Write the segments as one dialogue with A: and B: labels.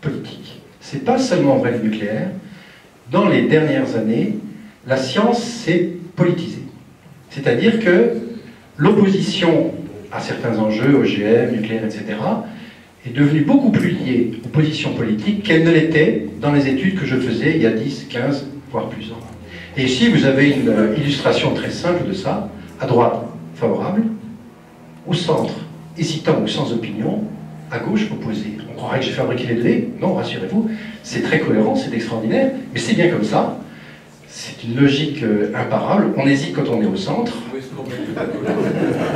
A: politique. C'est pas seulement vrai du nucléaire. Dans les dernières années, la science s'est politisée. C'est-à-dire que l'opposition à certains enjeux, OGM, nucléaire, etc., est devenue beaucoup plus liée aux positions politiques qu'elle ne l'était dans les études que je faisais il y a 10, 15, voire plus ans. Et ici, vous avez une illustration très simple de ça. À droite, favorable. Au centre, hésitant ou sans opinion. À gauche, opposé. On croirait que j'ai fabriqué les données. Non, rassurez-vous, c'est très cohérent, c'est extraordinaire, mais c'est bien comme ça. C'est une logique imparable. On hésite quand on est au centre.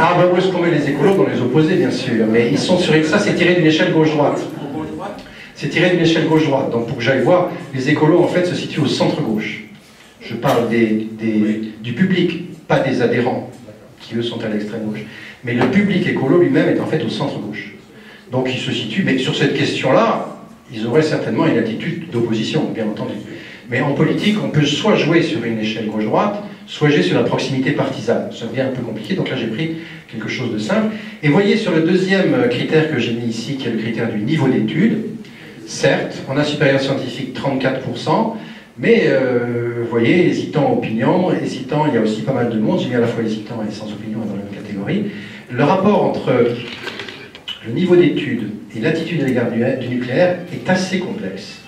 A: Ah ben où est-ce qu'on met les écolos? Dans les opposés, bien sûr. Mais ils sont sur... Ça, c'est tiré d'une échelle gauche-droite. C'est tiré d'une échelle gauche-droite. Donc pour que j'aille voir, les écolos, en fait, se situent au centre-gauche. Je parle du public, pas des adhérents, qui eux sont à l'extrême gauche. Mais le public écolo lui-même est en fait au centre-gauche. Donc il se situe, mais sur cette question-là, ils auraient certainement une attitude d'opposition, bien entendu. Mais en politique, on peut soit jouer sur une échelle gauche-droite, soit jouer sur la proximité partisane. Ça devient un peu compliqué, donc là j'ai pris quelque chose de simple. Et voyez sur le deuxième critère que j'ai mis ici, qui est le critère du niveau d'études, certes, on a supérieur scientifique 34%, mais vous voyez, hésitant, opinion, hésitant, il y a aussi pas mal de monde, j'ai mis à la fois hésitant et sans opinion dans la même catégorie. Le rapport entre le niveau d'études et l'attitude à l'égard du nucléaire est assez complexe.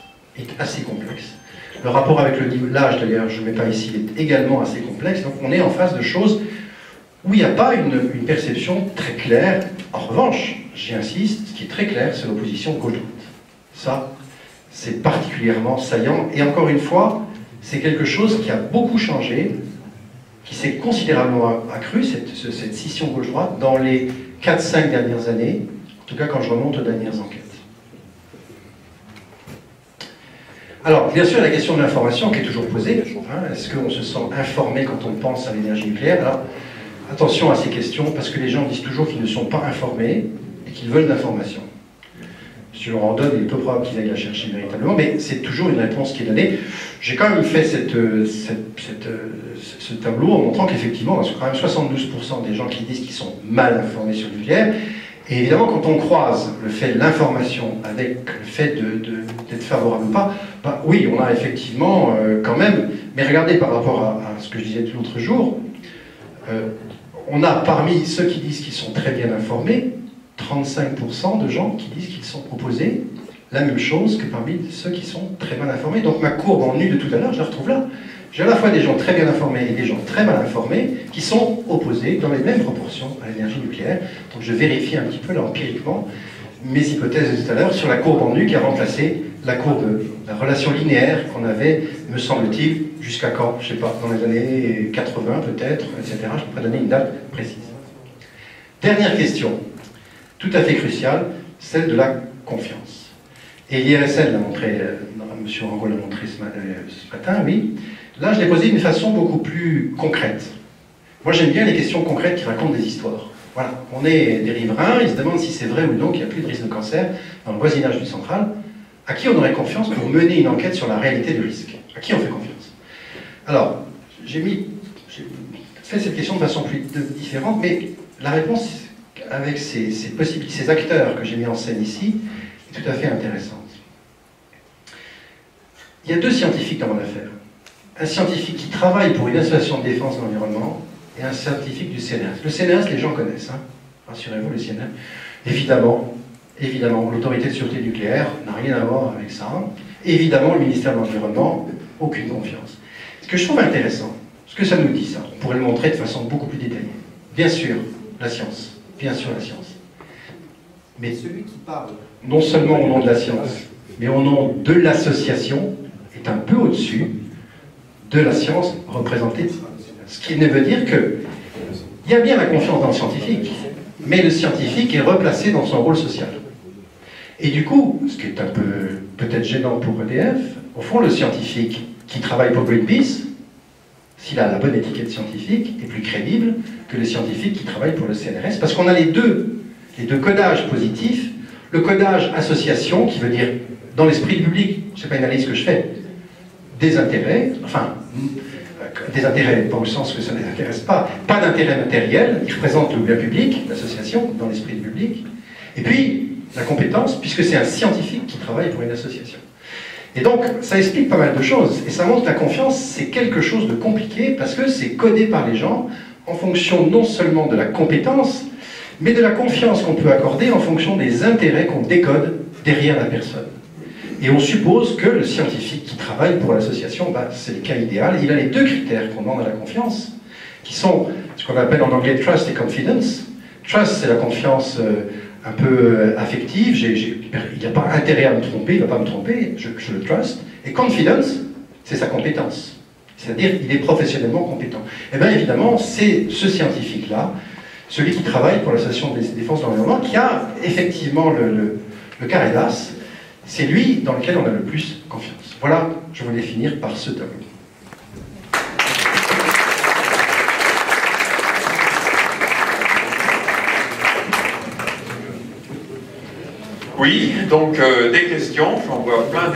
A: Le rapport avec l'âge, d'ailleurs, je ne mets pas ici, est également assez complexe. Donc on est en face de choses où il n'y a pas une perception très claire. En revanche, j'insiste, ce qui est très clair, c'est l'opposition gauche-droite. Ça, c'est particulièrement saillant. Et encore une fois, c'est quelque chose qui a beaucoup changé, qui s'est considérablement accru, cette scission gauche-droite, dans les 4-5 dernières années, en tout cas quand je remonte aux dernières enquêtes. Alors, bien sûr, la question de l'information qui est toujours posée, hein, est-ce qu'on se sent informé quand on pense à l'énergie nucléaire? Alors, attention à ces questions, parce que les gens disent toujours qu'ils ne sont pas informés et qu'ils veulent de l'information. M. Randon, il est peu probable qu'ils aillent la chercher véritablement, mais c'est toujours une réponse qui est donnée. J'ai quand même fait ce tableau en montrant qu'effectivement, c'est quand même 72% des gens qui disent qu'ils sont mal informés sur le nucléaire. Et évidemment, quand on croise le fait de l'information avec le fait d'être favorable ou pas, bah, oui, on a effectivement quand même, mais regardez par rapport à ce que je disais l'autre jour, on a parmi ceux qui disent qu'ils sont très bien informés, 35% de gens qui disent qu'ils sont proposés la même chose que parmi ceux qui sont très mal informés. Donc ma courbe en nu de tout à l'heure, je la retrouve là. J'ai à la fois des gens très bien informés et des gens très mal informés qui sont opposés dans les mêmes proportions à l'énergie nucléaire. Donc je vérifie un petit peu là empiriquement mes hypothèses de tout à l'heure sur la courbe en nu qui a remplacé la courbe, la relation linéaire qu'on avait, me semble-t-il, jusqu'à quand? Je ne sais pas, dans les années 80 peut-être, etc. Je ne peux pas donner une date précise. Dernière question, tout à fait cruciale, celle de la confiance. Et l'IRSN l'a montré, M. Rango l'a montré ce matin, oui. Là, je l'ai posé d'une façon beaucoup plus concrète. Moi, j'aime bien les questions concrètes qui racontent des histoires. Voilà, on est des riverains, ils se demandent si c'est vrai ou non qu'il n'y a plus de risque de cancer dans le voisinage d'une centrale. À qui on aurait confiance pour mener une enquête sur la réalité du risque? À qui on fait confiance? Alors, j'ai fait cette question de façon plus différente, mais la réponse, avec ces acteurs que j'ai mis en scène ici, est tout à fait intéressante. Il y a deux scientifiques dans mon affaire. Un scientifique qui travaille pour une association de défense de l'environnement et un scientifique du CNRS. Le CNRS, les gens connaissent, hein. Rassurez-vous, le CNRS. Évidemment, l'autorité de sûreté nucléaire n'a rien à voir avec ça. Évidemment, le ministère de l'Environnement, aucune confiance. Ce que je trouve intéressant, ce que ça nous dit, ça, on pourrait le montrer de façon beaucoup plus détaillée. Bien sûr, la science. Bien sûr, la science. Mais celui qui parle, non seulement au nom de la science, mais au nom de l'association, est un peu au-dessus de la science représentée. Ce qui ne veut dire que il y a bien la confiance dans le scientifique, mais le scientifique est replacé dans son rôle social. Et du coup, ce qui est un peu peut-être gênant pour EDF, au fond, le scientifique qui travaille pour Greenpeace, s'il a la bonne étiquette scientifique, est plus crédible que le scientifique qui travaille pour le CNRS, parce qu'on a les deux codages positifs. Le codage association, qui veut dire, dans l'esprit du public, c'est pas une analyse que je fais, des intérêts, enfin, des intérêts, pas au sens que ça ne les intéresse pas d'intérêt matériel, qui représente le bien public, l'association, dans l'esprit du public, et puis la compétence, puisque c'est un scientifique qui travaille pour une association. Et donc, ça explique pas mal de choses, et ça montre que la confiance, c'est quelque chose de compliqué, parce que c'est codé par les gens en fonction non seulement de la compétence, mais de la confiance qu'on peut accorder en fonction des intérêts qu'on décode derrière la personne. Et on suppose que le scientifique qui travaille pour l'association, bah, c'est le cas idéal, il a les deux critères qu'on demande à la confiance, qui sont ce qu'on appelle en anglais trust et confidence. Trust, c'est la confiance un peu affective, il n'y a pas intérêt à me tromper, il ne va pas me tromper, je le trust. Et confidence, c'est sa compétence. C'est-à-dire qu'il est professionnellement compétent. Et bien évidemment, c'est ce scientifique-là, celui qui travaille pour l'Association de défense de l'environnement, qui a effectivement le carré d'as, c'est lui dans lequel on a le plus confiance. Voilà, je voulais finir par ce tableau.
B: Oui, donc des questions, j'en vois plein.